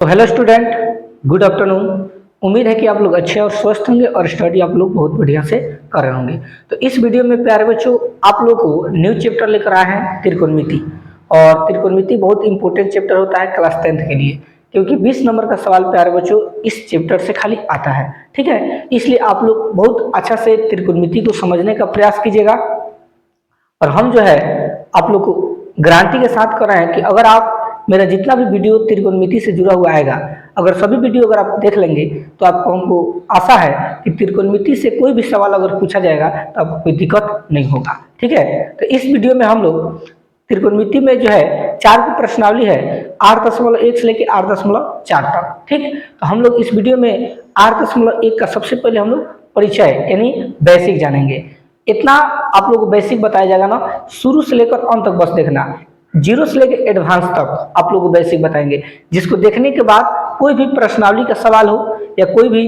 तो hello student, good afternoon. उम्मीद है कि आप लोग अच्छे और स्वस्थ होंगे और स्टडी आप लोग बहुत बढ़िया से कर रहे होंगे। तो इस वीडियो में प्यारे बच्चों आप लोग को न्यू चैप्टर लेकर आए हैं त्रिकोणमिति। और त्रिकोणमिति बहुत इंपॉर्टेंट चैप्टर होता है क्लास 10th के लिए, क्योंकि 20 नंबर का सवाल प्यारे बच्चों इस चैप्टर से खाली आता है। ठीक है, इसलिए आप लोग बहुत अच्छा से त्रिकोणमिति को समझने का प्रयास कीजिएगा। और हम जो है आप लोग को गारंटी के साथ कर रहे हैं कि अगर आप मेरा जितना भी वीडियो त्रिकोणमिति से जुड़ा हुआ आएगा, अगर सभी वीडियो अगर आप देख लेंगे तो आपको हमको आशा है कि त्रिकोणमिति से कोई भी सवाल अगर पूछा जाएगा तो आपको कोई दिक्कत नहीं होगा। ठीक है, तो इस वीडियो में हम लोग त्रिकोणमिति में जो है 4 की प्रश्नावली है 8.1 से लेकर 8.4 तक। ठीक, तो हम लोग इस वीडियो में 8.1 का सबसे पहले हम लोग परिचय यानी बेसिक जानेंगे। इतना आप लोग को बेसिक बताया जाएगा ना, शुरू से लेकर अंत तक बस देखना, 0 से लेकर एडवांस तक आप लोग को बेसिक बताएंगे, जिसको देखने के बाद कोई भी प्रश्नावली का सवाल हो या कोई भी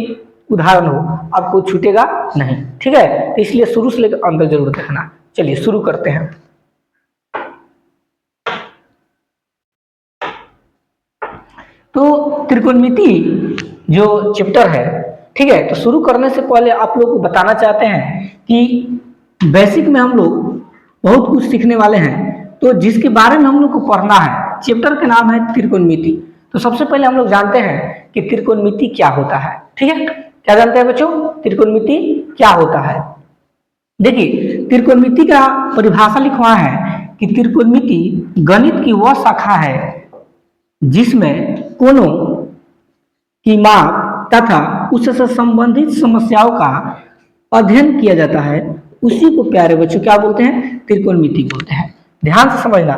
उदाहरण हो आपको छूटेगा नहीं। ठीक है, तो इसलिए शुरू से लेकर अंत तक जरूर देखना। चलिए शुरू करते हैं। तो त्रिकोणमिति जो चैप्टर है, ठीक है, तो शुरू करने से पहले आप लोग को बताना चाहते हैं कि बेसिक में हम लोग बहुत कुछ सीखने वाले हैं, तो जिसके बारे में हम लोग को पढ़ना है। चैप्टर का नाम है त्रिकोणमिति। तो सबसे पहले हम लोग जानते हैं कि त्रिकोणमिति क्या होता है। ठीक है, क्या जानते हैं बच्चों, त्रिकोणमिति क्या होता है? देखिए, त्रिकोणमिति का परिभाषा लिखवा है कि त्रिकोणमिति गणित की वह शाखा है जिसमें कोणों की माप तथा उससे संबंधित समस्याओं का अध्ययन किया जाता है। उसी को प्यारे बच्चों क्या बोलते हैं, त्रिकोणमिति बोलते हैं। ध्यान से समझना,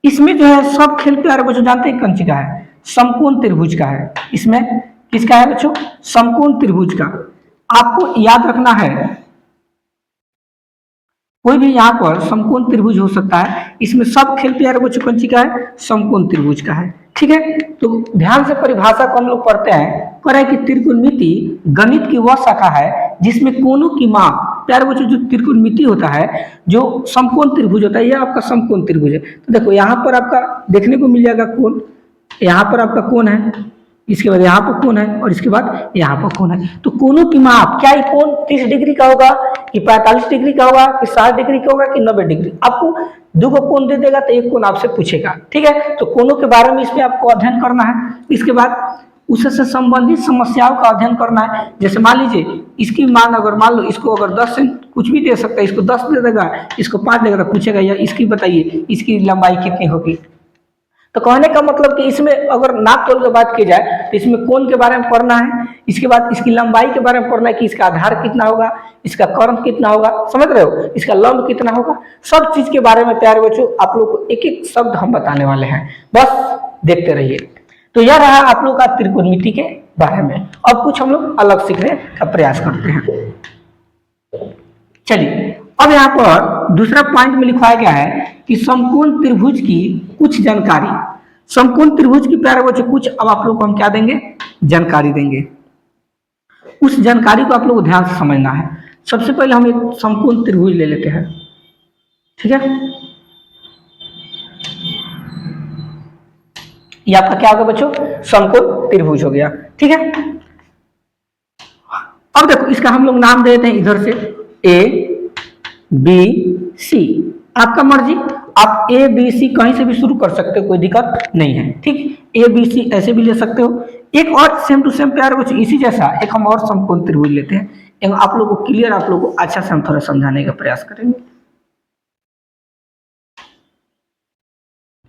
इसमें जो है सब खेल प्यारे बच्चों जानते हैं कौन सी का है, समकोण त्रिभुज का है। इसमें किसका है बच्चों, समकोण त्रिभुज का। आपको याद रखना है कोई भी यहाँ पर समकोण त्रिभुज हो सकता है, इसमें सब खेल प्यारे बच्चों कौन सी का है, समकोण त्रिभुज का है। ठीक है, तो ध्यान से परिभाषा को हम लोग पढ़ते हैं। कह रहे हैं कि त्रिकोणमिति गणित की वह शाखा है जिसमें कोणों की माप, प्यारे बच्चों जो त्रिकोणमिति होता है, जो समकोण त्रिभुज होता है, यह आपका समकोण त्रिभुज है। तो देखो यहाँ पर आपका देखने को मिल जाएगा कोण, यहाँ पर आपका कोण है, इसके बाद यहाँ पर कोण है और इसके बाद यहाँ पर कोण है। तो कोणों की माप, क्या ये कोण 30 डिग्री का होगा कि 45 डिग्री का होगा कि 60 डिग्री का होगा कि 90 डिग्री? आपको 2 कोण दे देगा तो एक कोण आपसे पूछेगा। ठीक है, तो कोणों के बारे में इसमें आपको अध्ययन करना है। इसके बाद उससे संबंधित समस्याओं का अध्ययन करना है। जैसे मान लीजिए इसकी मान अगर मान लो इसको अगर 10 से कुछ भी दे सकता है, इसको 10 दे देगा, इसको 5 देगा, तो पूछेगा या इसकी बताइए इसकी लंबाई कितनी होगी। तो कहने का मतलब कि इसमें अगर नाप तोल की बात की जाए तो इसमें कोण के बारे में पढ़ना है, इसके बाद इसकी लंबाई के बारे में पढ़ना है कि इसका आधार कितना होगा, इसका कर्ण कितना होगा, समझ रहे हो, इसका लंब कितना होगा। सब चीज के बारे में प्यारे बच्चों आप लोग को एक एक शब्द हम बताने वाले हैं, बस देखते रहिए। तो यह रहा आप लोग का त्रिकोणमिति के बारे में। अब कुछ हम लोग अलग सीखने का प्रयास करते हैं। चलिए, अब यहाँ पर दूसरा पॉइंट में लिखवाया गया है कि समकोण त्रिभुज की कुछ जानकारी। समकोण त्रिभुज की प्यारे बच्चों कुछ अब आप लोग को हम क्या देंगे, जानकारी देंगे। उस जानकारी को आप लोग को ध्यान से समझना है। सबसे पहले हम एक समकोण त्रिभुज ले लेते हैं। ठीक है, ये आपका क्या होगा बच्चों, समकोण त्रिभुज हो गया। ठीक है, अब देखो इसका हम लोग नाम दे देते हैं इधर से ए बी सी। आपका मर्जी, आप ए बी सी कहीं से भी शुरू कर सकते हो, कोई दिक्कत नहीं है। ठीक, ए बी सी ऐसे भी ले सकते हो। एक और सेम टू सेम प्यारे बच्चों इसी जैसा एक हम और समकोण त्रिभुज लेते हैं, एवं आप लोगों को क्लियर, आप लोगों को अच्छा से हम थोड़ा समझाने का प्रयास करेंगे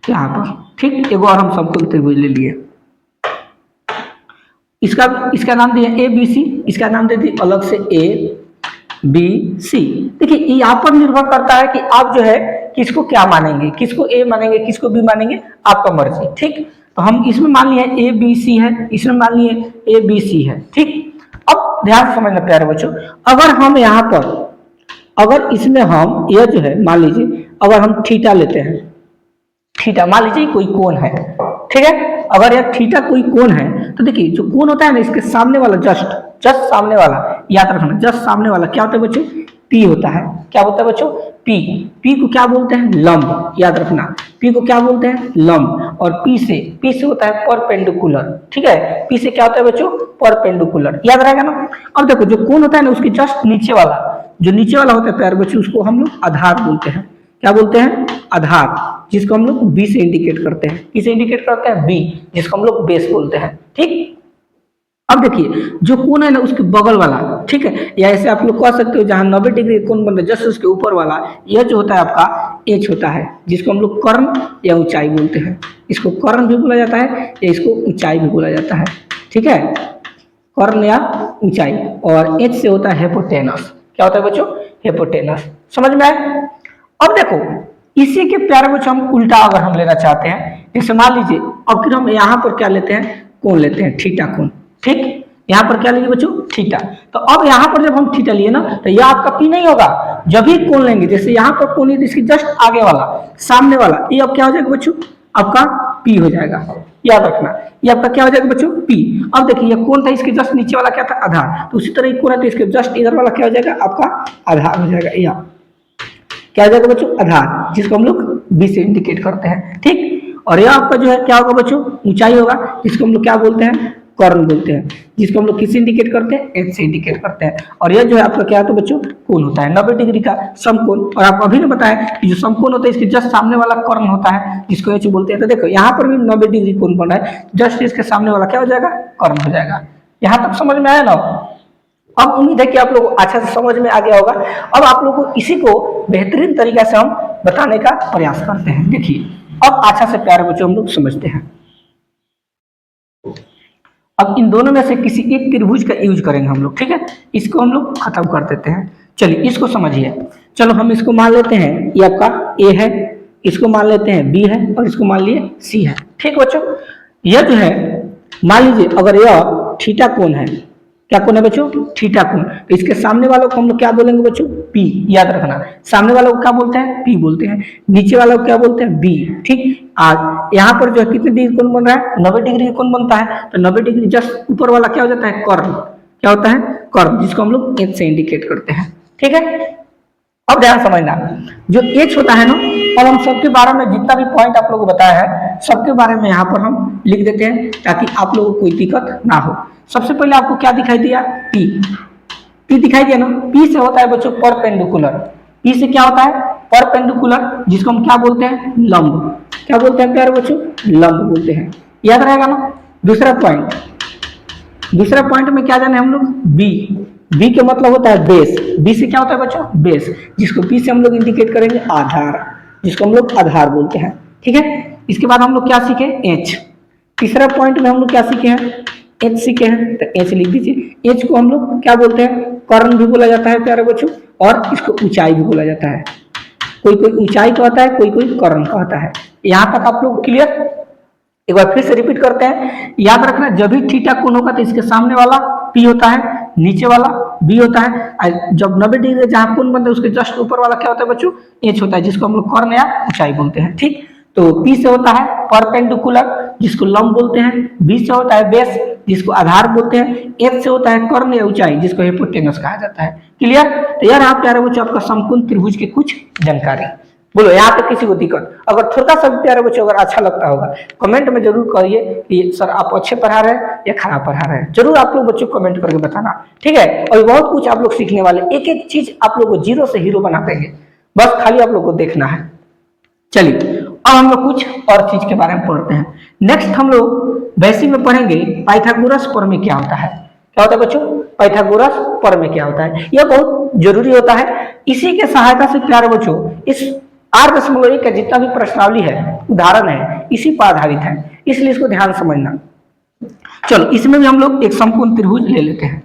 यहाँ पर। ठीक, एक और हम समकोण त्रिभुज ले लिए, इसका नाम दिया ए बी सी, इसका नाम दे दिए अलग से ए बी सी। देखिए यहाँ पर निर्भर करता है कि आप जो है किसको क्या मानेंगे, किसको ए मानेंगे, किसको बी मानेंगे, आपका मर्जी। ठीक, तो हम इसमें मान लिए ए बी सी है, इसमें मान लिए ए बी सी है। ठीक, अब ध्यान से समझना प्यारे बच्चों, अगर हम यहाँ पर अगर इसमें हम यह जो है मान लीजिए अगर हम थीटा लेते हैं, थीटा मान लीजिए कोई कोण है। ठीक है, अगर यह थीटा कोई कोण है तो देखिए जो कोण होता है ना, इसके सामने वाला जस्ट सामने वाला, याद रखना जस्ट सामने वाला क्या होता है बच्चों, पी होता है। क्या होता है बच्चों? पी। पी को क्या बोलते हैं? लंब। याद रखना, पी को क्या बोलते हैं? लंब। और पी से होता है परपेंडिकुलर। ठीक है, पी से क्या होता है बच्चों? परपेंडिकुलर। याद रहेगा ना। अब देखो जो कोण होता है ना उसके जस्ट नीचे वाला, जो नीचे वाला होता है प्यारे बच्चों, उसको हम लोग आधार बोलते हैं। क्या बोलते हैं? आधार, जिसको हम लोग बी से इंडिकेट करते हैं। किसे इंडिकेट करते हैं? बी, जिसको हम लोग बेस बोलते हैं। ठीक। अब देखिए जो कोण है ना उसके बगल वाला, ठीक है, या ऐसे आप लोग कह सकते हो जहां 90 डिग्री कोण बन रहा है जस्ट उसके ऊपर वाला, यह जो होता है आपका एच होता है, जिसको हम लोग कर्ण या ऊंचाई बोलते हैं। इसको कर्ण भी बोला जाता है या इसको ऊंचाई भी बोला जाता है। ठीक है, कर्ण या ऊंचाई। और एच से होता है हेपोटेनस। क्या होता है बच्चों? हेपोटेनस। समझ में आए? अब देखो इसी के प्यारे बच्चों हम उल्टा अगर हम लेना चाहते हैं, जैसे मान लीजिए अब फिर हम यहाँ पर क्या लेते हैं? कोण लेते हैं, थीटा कोण। ठीक, यहाँ पर क्या लेंगे बच्चों? थीटा। तो अब यहाँ पर जब हम थीटा लिए ना तो यह आपका पी नहीं होगा। जब भी कोण लेंगे, जैसे यहाँ पर कोण है इसके जस्ट आगे वाला, सामने वाला, ये अब क्या हो जाएगा बच्चों? आपका पी हो जाएगा। याद रखना, ये आपका क्या हो जाएगा बच्चों? पी। अब देखिए ये कोण था, इसके जस्ट नीचे वाला क्या था? आधार। तो उसी तरह ये कोण है तो इसके जस्ट इधर वाला क्या हो जाएगा? आपका आधार हो जाएगा। या क्या हो जाएगा बच्चों? आधार, जिसको हम लोग बी से इंडिकेट करते हैं। ठीक। और यह आपका जो है क्या होगा बच्चों? ऊंचाई होगा, जिसको हम लोग क्या बोलते हैं? कर्ण बोलते हैं, जिसको हम लोग किससे इंडिकेट करते हैं? एच से इंडिकेट करते हैं। और यह जो है आपका क्या होता है बच्चों? कोण होता है 90 डिग्री का समकोण। और आपको अभी ने बताया कि जो समकोण होता है इसके जस्ट सामने वाला कर्ण होता है, जिसको एच बोलते हैं। तो देखो यहाँ पर भी 90 डिग्री कोण बना है, जस्ट इसके सामने वाला क्या हो जाएगा? कर्ण हो जाएगा। यहाँ तक समझ में आया ना? अब उम्मीद है कि आप लोग अच्छा से समझ में आ गया होगा। अब आप लोग को इसी को बेहतरीन तरीका से हम बताने का प्रयास करते हैं। देखिए अब अच्छा से प्यारे बच्चों हम लोग समझते हैं। अब इन दोनों में से किसी एक त्रिभुज का यूज करेंगे हम लोग। ठीक है, इसको हम लोग खत्म कर देते हैं। चलिए इसको समझिए। चलो हम इसको मान लेते हैं ये आपका ए है, इसको मान लेते हैं बी है, और इसको मान लिए सी है। ठीक बच्चों, यह जो है मान लीजिए अगर यह थीटा कोण है, क्या कोण है बच्चों? थीटा कोण। तो इसके सामने वालों को हम लोग क्या बोलेंगे बच्चों? पी। याद रखना, सामने वालों को क्या बोलते हैं? पी बोलते हैं। नीचे वालों को क्या बोलते हैं? बी। ठीक। आज यहाँ पर जो है कितने डिग्री कोण बन रहा है? 90 डिग्री कोण बनता है। तो 90 डिग्री जस्ट ऊपर वाला क्या हो जाता है? कर्ण। क्या होता है? कर्ण, जिसको हम लोग एच से इंडिकेट करते हैं। ठीक है, अब ध्यान समझना, जो एच होता है ना, अब हम सबके बारे में जितना भी पॉइंट आप लोगों को बताया है सबके बारे में यहाँ पर हम लिख देते हैं ताकि आप लोगों को कोई दिक्कत ना हो। सबसे पहले आपको क्या दिखाई दिया? पी। पी दिखाई दिया ना। पी से होता है बच्चों परपेंडिकुलर। पी से क्या होता है? परपेंडिकुलर, जिसको हम क्या बोलते हैं? लंब। क्या बोलते हैं प्यारे बच्चों? लंब बोलते हैं। याद रहेगा ना। दूसरा पॉइंट, दूसरा पॉइंट में क्या जाने हम लोग? बी। बी के मतलब होता है बेस। बी से क्या होता है बच्चों? बेस, जिसको बी से हम लोग इंडिकेट करेंगे आधार, जिसको हम लोग आधार बोलते हैं। ठीक है, इसके बाद हम लोग क्या सीखे? एच। तीसरा पॉइंट में हम लोग क्या सीखे हैं? एच सीखे हैं। तो एच लिख दीजिए। एच को हम लोग क्या बोलते हैं? कर्ण भी बोला जाता है प्यारे बच्चों, और इसको ऊंचाई भी बोला जाता है। कोई कोई ऊंचाई का होता है, कोई कोई कर्ण का होता है। यहाँ तक आप लोग क्लियर? एक बार फिर से रिपीट करते हैं। याद रखना, जब भी थीटा कोण होगा तो इसके सामने वाला पी होता है, नीचे वाला बी होता है। जब 90 डिग्री जहां कोण बनता है उसके जस्ट ऊपर वाला क्या होता है बच्चों? एच होता है, जिसको हम लोग कर्ण या ऊंचाई बोलते हैं। ठीक। तो पी से होता है परपेंडिकुलर, जिसको लंब बोलते हैं। बी से होता है बेस, जिसको आधार बोलते हैं। एच से होता है कर्ण या ऊंचाई, जिसको हिपोटेनस कहा जाता है। क्लियर? तो यार आप प्यारे बच्चों आपका समकोण त्रिभुज की कुछ जानकारी। बोलो यहाँ पे किसी को दिक्कत? अगर थोड़ा सा प्यारे बच्चों अगर अच्छा लगता होगा कमेंट में जरूर करिए कि सर आप अच्छे पढ़ा रहे हैं या खराब पढ़ा रहे हैं। जरूर आप लोग बच्चों कमेंट करके बताना। ठीक है, और बहुत कुछ आप लोग सीखने वाले, एक एक चीज आप लोग को जीरो से हीरो बना देंगे, बस खाली आप लोग को देखना है। चलिए अब हम लोग कुछ और चीज के बारे में पढ़ते हैं। नेक्स्ट हम लोग बेसिक में पढ़ेंगे पाइथागोरस प्रमेय क्या होता है। क्या होता है बच्चों? पाइथागोरस प्रमेय क्या होता है, यह बहुत जरूरी होता है। इसी के सहायता से प्यारे बच्चों इस 8.1 का जितना भी प्रश्नावली है, उदाहरण है, इसी पर आधारित है, इसलिए इसको ध्यान समझना। चलो इसमें भी हम लोग एक समकोण त्रिभुज ले लेते हैं।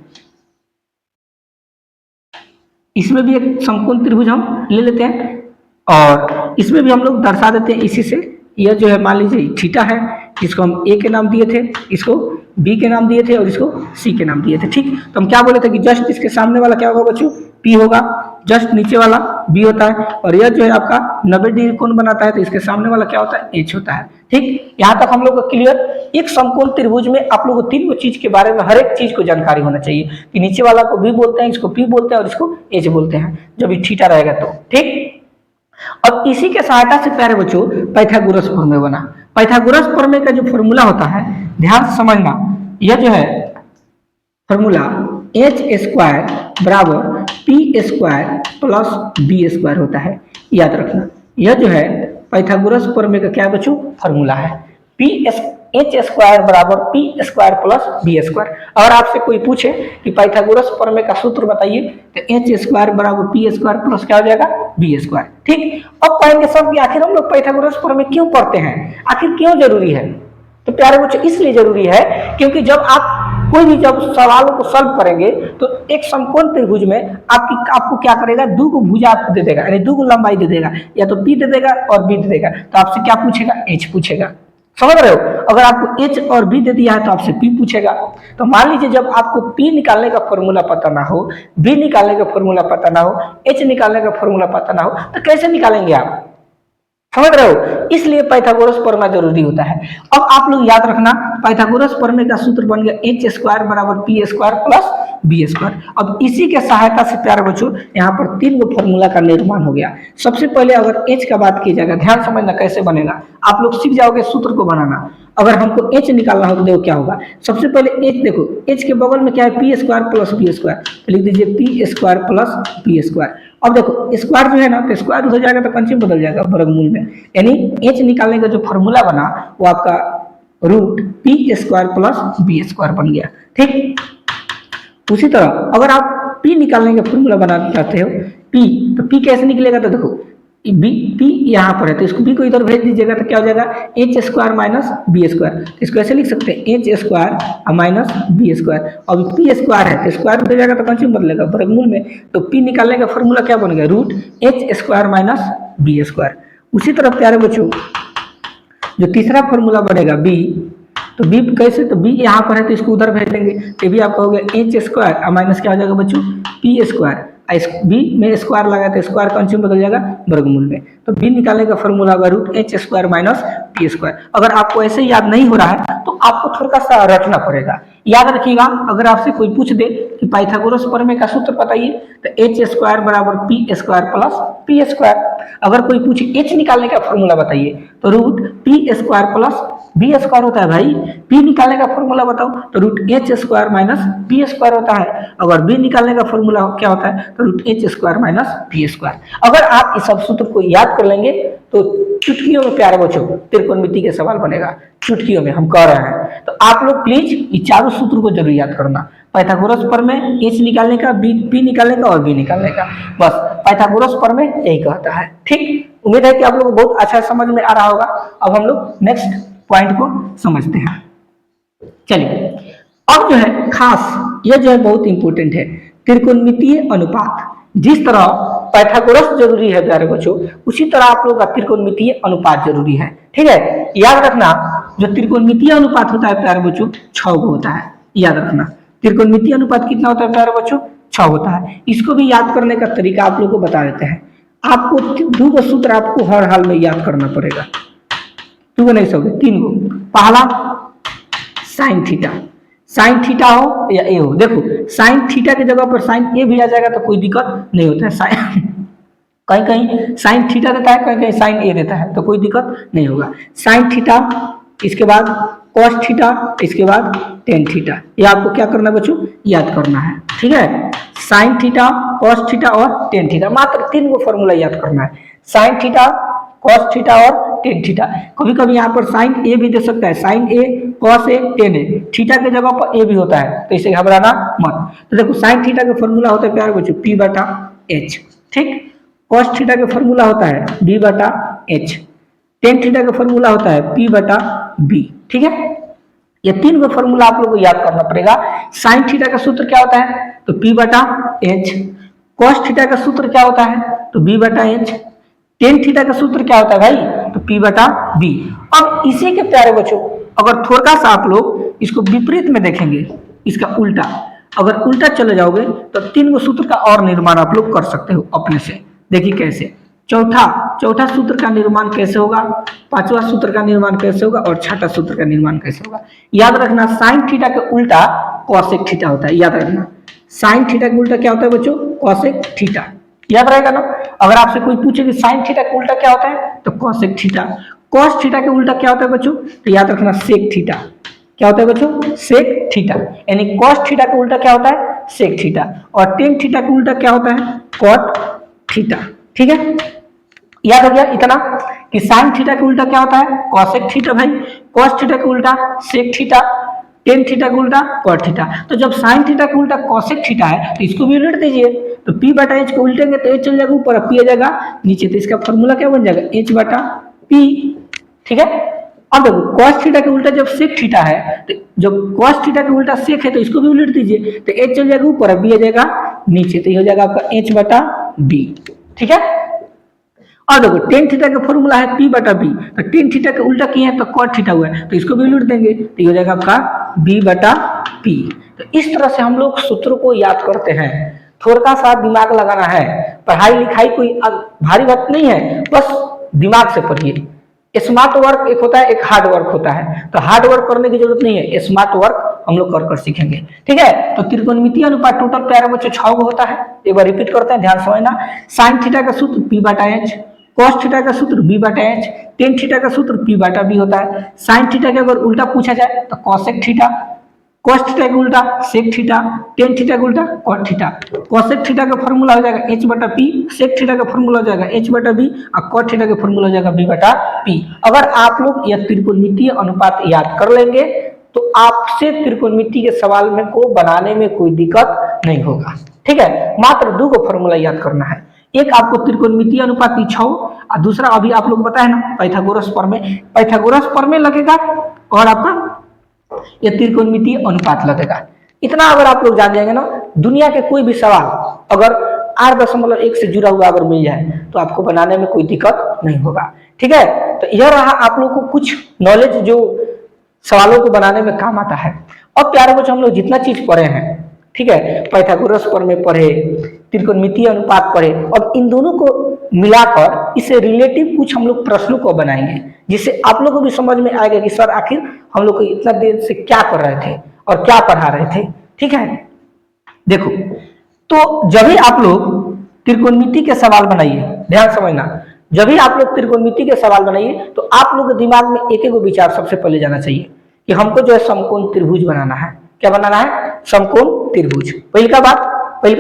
इसमें भी एक समकोण त्रिभुज हम ले लेते हैं और इसमें भी हम लोग दर्शा देते हैं इसी से। यह जो है मान लीजिए थीटा है, जिसको हम ए के नाम दिए थे, इसको बी के नाम दिए थे और इसको सी के नाम दिए थे। ठीक, तो हम क्या बोले थे कि जस्ट इसके सामने वाला क्या होगा बच्चों? पी होगा, जस्ट नीचे वाला बी होता है, और यह जो है आपका 90 डिग्री कोण बनाता है, तो इसके सामने वाला क्या होता है? एच होता है। ठीक, यहाँ तक हम लोग को क्लियर। एक समकोण त्रिभुज में आप लोगों को तीन चीज के बारे में हर एक चीज को जानकारी होना चाहिए कि नीचे वाला को बी बोलते हैं, इसको पी बोलते हैं और इसको एच बोलते हैं जब ये थीटा रहेगा तो। ठीक, और इसी के सहायता से प्यारे बच्चों पाइथागोरस प्रमेय बना। पाइथागोरस प्रमेय का जो फॉर्मूला होता है ध्यान से समझना, यह जो है फॉर्मूला एच स्क्वायर बराबर P square plus B square होता है, याद रखना। यह जो है पाइथागोरस प्रमेय का क्या बच्चों फॉर्मूला है, एच स्क्वायर बराबर P square plus B square. अगर आपसे कोई पूछे कि पाइथागोरस प्रमेय का सूत्र बताइए तो एच स्क्वायर बराबर पी स्क्वायर प्लस क्या हो जाएगा बी स्क्वायर। ठीक, अब कहेंगे सब कि आखिर हम लोग पाइथागोरस प्रमेय क्यों पढ़ते हैं, आखिर क्यों जरूरी है। तो प्यारे बच्चों इसलिए जरूरी है क्योंकि जब आप कोई भी जब सवालों को सॉल्व करेंगे तो एक समकोण त्रिभुज में आपको क्या करेगा, दो को भुजा आपको दे देगा, यानी दो को लंबाई दे देगा, या तो पी दे देगा और बी दे देगा, तो आपसे क्या पूछेगा एच पूछेगा, समझ रहे हो। अगर आपको एच और बी दे दिया है तो आपसे पी पूछेगा। तो मान लीजिए जब आपको पी निकालने का फॉर्मूला पता ना हो, बी निकालने का फॉर्मूला पता ना हो, एच निकालने का फॉर्मूला पता ना हो, तो कैसे निकालेंगे आप, समझ रहे हो। इसलिए पाइथागोरस प्रमेय जरूरी होता है। अब आप लोग याद रखना पाइथागोरस प्रमेय का सूत्र बन गया एच स्क्वायर बराबर P square plus B square. अब इसी के सहायता से प्यारे बच्चों यहाँ पर तीन गो फॉर्मूला का निर्माण हो गया। सबसे पहले अगर एच का बात की जाएगा, ध्यान समझना कैसे बनेगा, आप लोग सीख जाओगे सूत्र को बनाना। अगर हमको एच निकालना हो तो देखो क्या होगा, सबसे पहले एच देखो, एच के बगल में क्या है P square plus B square, तो लिख दीजिए P square plus B square. अब देखो स्क्वायर जो है ना तो स्क्वायर हो जाएगा तो कंची बदल जाएगा वर्गमूल में, यानी एच निकालने का जो फॉर्मूला बना वो आपका root P square plus B square बन गया। ठीक, उसी तरह अगर आप पी निकालने का फॉर्मूला बनाना चाहते हो पी, तो पी कैसे निकलेगा, तो देखो बी पी यहाँ पर है तो इसको बी को इधर भेज दीजिएगा तो क्या हो जाएगा H square minus B square. इसको ऐसे लिख सकते हैं H square minus B square. अब पी स्क्वायर है तो स्क्वायर हो जाएगा तो कौन सी बदलेगा वर्गमूल में, तो पी निकालने का फॉर्मूला क्या बन गया root H square minus B square. उसी तरह प्यारे बच्चों जो तीसरा फॉर्मूला बनेगा बी, तो बी कैसे, तो बी यहाँ पर है तो इसको उधर भेज देंगे तो भी आपका हो गया एच स्क्वायर माइनस क्या हो जाएगा बच्चों पी स्क्वायर। बी में स्क्वायर लगा तो स्क्वायर कौन सी बदल जाएगा वर्गमूल में, तो बी निकालने का फॉर्मूला होगा root H square minus P square. अगर आपको ऐसे याद नहीं हो रहा है तो आपको थोड़ा सा रटना पड़ेगा। याद रखिएगा अगर आपसे कोई पूछ दे कि पाइथागोरस प्रमेय का सूत्र बताइए तो एच स्क्वायर बराबर P square plus P square. अगर कोई पूछे एच निकालने का फॉर्मूला बताइए तो root P square plus B square होता है भाई। पी निकालने का फॉर्मूला बताओ तो root H square minus P square होता है। अगर बी निकालने का फॉर्मूला क्या होता है तो root H square minus P square. अगर आप इस सब सूत्र को याद कर लेंगे तो चुटकियों में प्यारे बच्चों त्रिकोणमिति के सवाल बनेगा, चुटकियों में हम कह रहे हैं। तो आप लोग प्लीज ये चारों सूत्र को जरूर याद करना, पाइथागोरस प्रमेय, एच निकालने का, पी निकालने का और बी निकालने का, बस पाइथागोरस प्रमेय यही कहता है। ठीक, उम्मीद है कि आप लोगों को बहुत अच्छा समझ में आ रहा होगा। अब हम लोग नेक्स्ट पॉइंट को समझते हैं। चलिए अब जो है खास यह जो है बहुत इंपॉर्टेंट है त्रिकोणमितीय अनुपात। जिस तरह पाइथागोरस जरूरी है प्यारे बच्चों उसी तरह आप लोगों का त्रिकोणमितीय अनुपात जरूरी है। ठीक है, याद रखना जो त्रिकोणमितीय अनुपात होता है प्यारे बच्चों 6 होता है। याद रखना त्रिकोणमितीय अनुपात कितना होता है प्यारे बच्चों 6 होता है। इसको भी याद करने का तरीका आप लोग को बता देते हैं। आपको 2 सूत्र आपको हर हाल में याद करना पड़ेगा, 2 नहीं सकोगे 3 गो। पहला साइन थीटा, साइन थीटा हो या ए हो, देखो साइन थीटा की जगह पर साइन ए भी आ जाएगा तो कोई दिक्कत नहीं होता है। साइन कहीं कहीं साइन थीटा देता है, कहीं कहीं साइन ए देता है तो कोई दिक्कत नहीं होगा। साइन थीटा, इसके बाद कॉस थीटा, इसके बाद टेन थीटा, ये आपको क्या करना है बच्चों याद करना है। ठीक है, साइन थीटा, कॉस थीटा और टेन थीटा, मात्र 3 गो फॉर्मूला याद करना है। साइन थीटा, कॉस थीटा और टेन थीटा। कभी कभी यहाँ पर साइन ए भी दे सकता है, sign A, cos A, ten A, theta के जगह पर ए भी होता है तो इसे घबराना मत। तो देखो साइन थीटा का फॉर्मूला होता है प्यारे बच्चों पी बटा एच। ठीक, कॉस थीटा का फॉर्मूला होता है बी बटा एच, टेन थीटा का फॉर्मूला होता है पी बटा बी। ठीक है, ये 3 गो फॉर्मूला आप लोग को याद करना पड़ेगा। साइन थीटा का सूत्र क्या होता है तो पी बटा एच, कॉस थीटा का सूत्र क्या होता है तो बी बटा एच, टेन थीटा का सूत्र क्या होता है भाई तो पी बटा बी। अब इसी के प्यारे बच्चों अगर थोड़ा सा आप लोग इसको विपरीत में देखेंगे, इसका उल्टा, अगर उल्टा चले जाओगे तो 3 गो सूत्र का और निर्माण आप लोग कर सकते हो अपने से। देखिए कैसे, चौथा चौथा सूत्र का निर्माण कैसे होगा, पांचवा सूत्र का निर्माण कैसे होगा और छठा सूत्र का निर्माण कैसे होगा। याद रखना साइन थीटा के उल्टा कॉसेक थीटा होता है। याद रखना साइन थीटा के उल्टा क्या होता है बच्चों, कॉसेक थीटा। याद रहेगा ना। अगर आपसे कोई पूछे कि साइन थीटा के उल्टा क्या होता है तो कॉसेक थीटा। कॉस थीटा के उल्टा क्या होता है बच्चों, तो याद रखना सेक थीटा। क्या होता है बच्चों, सेक थीटा। यानी कॉस थीटा के उल्टा क्या होता है, सेक थीटा। और टेन थीटा के उल्टा क्या होता है, कॉट थीटा। ठीक है, याद हो गया इतना कि साइन थीटा के उल्टा क्या होता है, कॉसेक थीटा भाई। कॉस थीटा के उल्टा सेक थीटा, टेन थीटा के उल्टा कॉट थीटा। तो जब साइन थीटा के उल्टा कॉसेक थीटा है तो इसको भी उलट दीजिए, तो पी बटा एच को उल्टेंगे तो एच चल जाएगा ऊपर, पी आ जाएगा नीचे, तो इसका फॉर्मूला क्या बन जाएगा, एच बटा पी। ठीक है, अब देखो कॉस थीटा के उल्टा जब सेक थीटा है, तो जब कॉस थीटा के उल्टा सेक है तो इसको भी उलट दीजिए, तो एच चल जाएगा ऊपर, बी आ जाएगा नीचे, तो ये हो जाएगा आपका एच बटा बी। ठीक है, और देखो टेन थीटा का फॉर्मूला है पी बटा बी, तो टेन थीटा के उल्टा किए हैं तो कॉट थीटा हुआ है, तो इसको भी उलट देंगे तो ये हो जाएगा आपका बी बटा पी। तो इस तरह से हम लोग सूत्रों को याद करते हैं। थोड़ा सा दिमाग लगाना है, पढ़ाई लिखाई कोई भारी बात नहीं है, बस दिमाग से पढ़िए। स्मार्ट वर्क एक होता है, एक हार्ड वर्क होता है, तो हार्ड वर्क करने की जरूरत नहीं है, स्मार्ट वर्क हम लोग कर सीखेंगे। ठीक है, तो त्रिकोणमितीय अनुपात टोटल प्यारे बच्चों 6 होता है। एक बार रिपीट करते हैं, ध्यान समझना। साइन थीटा का सूत्र पी बटा एच, कॉस थीटा का सूत्र बी बटा एच, टेन थीटा का सूत्र पी बटा बी होता है। साइन थीटा का अगर उल्टा पूछा जाए तो कॉसेक थीटा, कॉस थीटा का उल्टा सेक थीटा, टेन थीटा का उल्टा कॉट थीटा। कॉसेक थीटा का फॉर्मूला हो जाएगा एच बटा पी, सेक थीटा का फॉर्मूला हो जाएगा एच बटा बी, और कॉट थीटा का फॉर्मूला हो जाएगा बी बटा पी। अगर आप लोग यह त्रिकोणमितीय अनुपात याद कर लेंगे तो आपसे त्रिकोणमिति के सवाल में को बनाने में कोई दिक्कत नहीं होगा। ठीक है, मात्र 2 को फॉर्मूला याद करना है। एक आपको त्रिकोणमितीय अनुपात 6 और दूसरा अभी आप लोग बताए ना पाइथागोरस प्रमेय। पाइथागोरस प्रमेय लगेगा और आपका ये त्रिकोणमितीय अनुपात लगेगा। इतना अगर आप लोग जान जाएंगे ना, दुनिया के कोई भी सवाल अगर 8.1 से जुड़ा हुआ अगर मिल जाए तो आपको बनाने में कोई दिक्कत नहीं होगा। ठीक है, तो यह रहा आप लोग को कुछ नॉलेज जो सवालों को बनाने में काम आता है। अब प्यारे बच्चों हम लोग जितना चीज पढ़े हैं, ठीक है, पाइथागोरस प्रमेय पढ़े, त्रिकोणमितीय अनुपात पढ़े, अब इन दोनों को मिलाकर इससे रिलेटिव कुछ हम लोग प्रश्नों को बनाएंगे, जिससे आप लोगों को भी समझ में आएगा कि सर आखिर हम लोग को इतना देर से क्या कर रहे थे और क्या पढ़ा रहे थे। ठीक है, देखो तो जब भी आप लोग त्रिकोणमिति के सवाल बनाइए, ध्यान समझना, जब भी आप लोग त्रिकोणमिति के सवाल बनाइए तो आप लोग के दिमाग में एक विचार सबसे पहले जाना चाहिए कि हमको जो है समकोण त्रिभुज बनाना है। क्या बनाना है, समकोण त्रिभुज। पहली का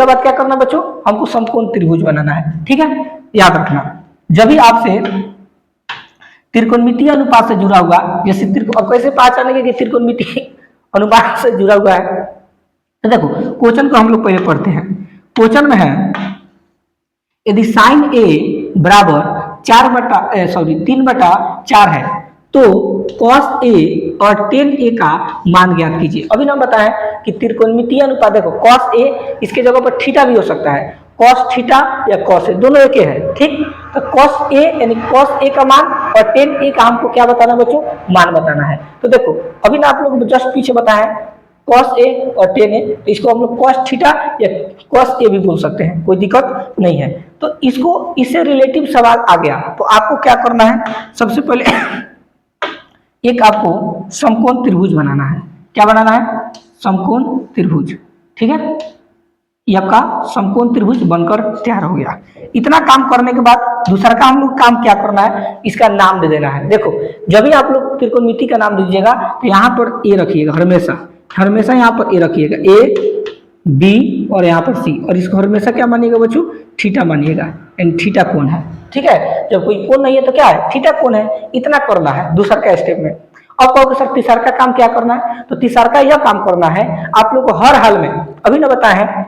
बात क्या करना बच्चों, हमको समकोण त्रिभुज बनाना है। ठीक है, याद रखना जब भी आपसे त्रिकोणमितीय अनुपात से जुड़ा हुआ, जैसे अब कैसे पहचानेंगे कि त्रिकोणमितीय अनुपात से जुड़ा हुआ है, तो देखो क्वेश्चन को हम लोग पहले पढ़ते हैं। क्वेश्चन में है यदि साइन ए बराबर 3/4 है तो cos ए और tan ए का मान ज्ञात कीजिए। अभी नाम बताएं कि त्रिकोणमितीय अनुपात, देखो cos ए इसके जगह पर थीटा भी हो सकता है, cos थीटा या cos ए दोनों एक है। ठीक, तो cos ए यानी cos ए का मान और tan ए का हमको क्या बताना है बच्चों, मान बताना है। तो देखो अभी ना आप लोग जस्ट पीछे बताएं cos ए और tan ए, तो इसको हम लोग cos थीटा या cos ए भी बोल सकते हैं, कोई दिक्कत नहीं है। तो इससे रिलेटिव सवाल आ गया तो आपको क्या करना है, सबसे पहले एक आपको समकोण त्रिभुज बनाना है। क्या बनाना है, समकोण त्रिभुज। ठीक है, ये आपका समकोण त्रिभुज बनकर तैयार हो गया। इतना काम करने के बाद दूसरा का हम लोग काम क्या करना है, इसका नाम दे देना है। देखो जब भी आप लोग त्रिकोणमिति का नाम दीजिएगा तो यहाँ पर ए रखिएगा, हमेशा यहाँ पर ए रखिएगा, ए बी और यहाँ पर सी, और इसको हमेशा क्या मानिएगा बच्चों, थीटा मानिएगा, यानी थीटा कोण है। ठीक है, जब कोई कोण नहीं है तो क्या है, थीटा कोण है। इतना करना है दूसरा का स्टेप में। अब कहोगे सर तीसरा का काम क्या करना है, तो तीसरा का यह काम करना है आप लोग को हर हाल में अभी ना बताए हैं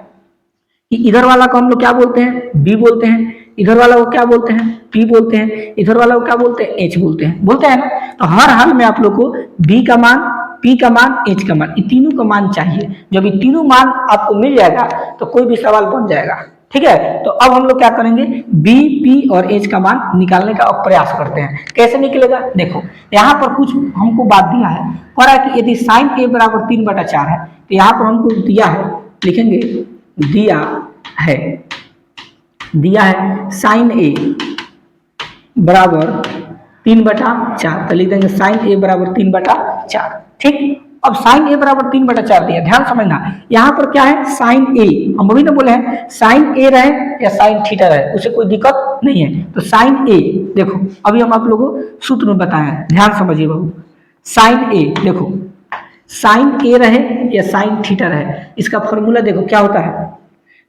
कि इधर वाला को हम लोग क्या बोलते हैं, बी बोलते हैं, इधर वाला को क्या बोलते हैं, पी बोलते हैं, इधर वाला को क्या बोलते हैं, एच बोलते हैं ना। तो हर हाल में आप लोग को बी का मान, पी का मान, एच का मान, ये तीनों का मान चाहिए। जब ये तीनों मान आपको मिल जाएगा तो कोई भी सवाल बन जाएगा। ठीक है, तो अब हम लोग क्या करेंगे, बी, पी और एच का मान निकालने का प्रयास करते हैं। कैसे निकलेगा, देखो यहाँ पर कुछ हमको बात दिया है, कह रहा है कि यदि साइन ए बराबर 3/4 है, तो यहाँ पर हमको दिया है, लिखेंगे दिया है साइन ए बराबर 3/4, तो लिख देंगे साइन ए बराबर 3/4। ठीक, अब साइन ए बराबर 3/4 दिया, ध्यान समझना यहाँ पर क्या है, साइन ए, हम अभी ना बोले हैं साइन ए रहे या साइन थीटा रहे उसे कोई दिक्कत नहीं है, तो साइन ए देखो अभी हम आप लोगों को सूत्र में बताए, ध्यान समझिए बाबू। साइन ए देखो, साइन ए रहे या साइन थीटा रहे, इसका फॉर्मूला देखो क्या होता है,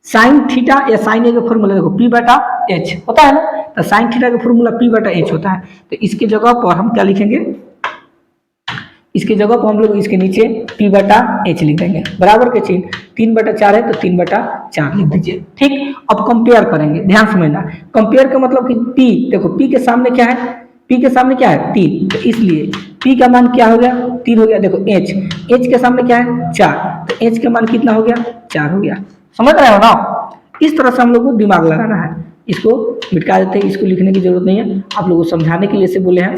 साइन थीटा या साइन ए का फॉर्मूला देखो P/H होता है ना, तो साइन थीटा का फॉर्मूला P/H होता है, तो इसके जगह पर हम क्या लिखेंगे, इसके जगह पर हम लोग इसके नीचे P/H लिख देंगे, बराबर के चिन्ह 3/4 है तो 3/4 लिख दीजिए। ठीक, अब कंपेयर करेंगे, ध्यान समझना, कंपेयर का मतलब कि P देखो, P के सामने क्या है, P के सामने क्या है 3, तो इसलिए P का मान क्या हो गया 3 हो गया। देखो H के सामने क्या है 4, तो H का मान कितना हो गया 4 हो गया, समझ रहे हो ना। इस तरह से हम लोग को दिमाग लगाना है, इसको मिटा देते हैं, इसको लिखने की जरूरत नहीं है, आप लोगों को समझाने के लिए से बोले हैं।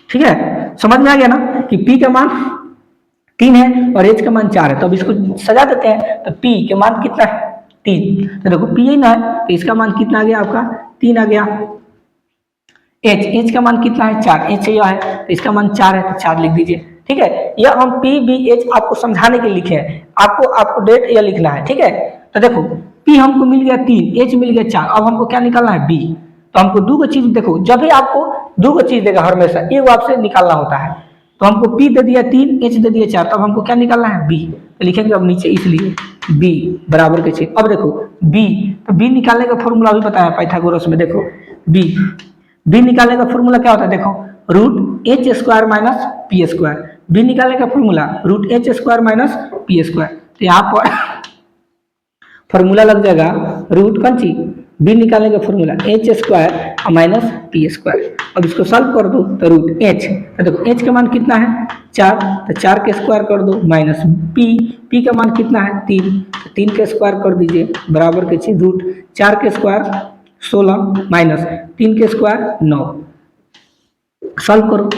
ठीक है, समझ में आ गया ना कि P का मान 3 है और H का मान 4 है, तो अब इसको सजा देते हैं, तो P के मान कितना है 3, तो देखो P ही ना है तो इसका मान कितना आ गया आपका 3 आ गया। H का मान कितना है 4, H यह है तो इसका मान 4 है तो 4 लिख दीजिए। ठीक है, यह हम P/H आपको समझाने के लिए लिखे हैं, आपको डेट यह लिखना है। ठीक है, तो देखो P हमको मिल गया 3, H मिल गया 4, अब हमको क्या निकालना है B, तो हमको दो चीज देखो, जब भी आपको दो चीज देगा हमेशा एक आपसे निकालना होता है, तो हमको P दे दिया 3, H दे दिया 4, तब हमको क्या निकालना है B, तो लिखेंगे अब नीचे इसलिए B बराबर के चिन्ह। अब देखो B, तो B निकालने का फॉर्मूला भी बताया पाइथागोरस में, देखो B निकालने का फॉर्मूला क्या होता है, देखो √H² माइनस P², B निकालने का फॉर्मूला √H² - P², तो यहाँ पर फॉर्मूला लग जाएगा रूट कंची B निकालने का फॉर्मूला H² माइनस P²। अब इसको सॉल्व कर दो तो √H, तो देखो H का मान कितना है 4, तो 4 के स्क्वायर कर दो माइनस P का मान कितना है 3, तो 3 के स्क्वायर कर दीजिए बराबर के चीज √4 के स्क्वायर 16 माइनस 3 के स्क्वायर 9, सॉल्व करो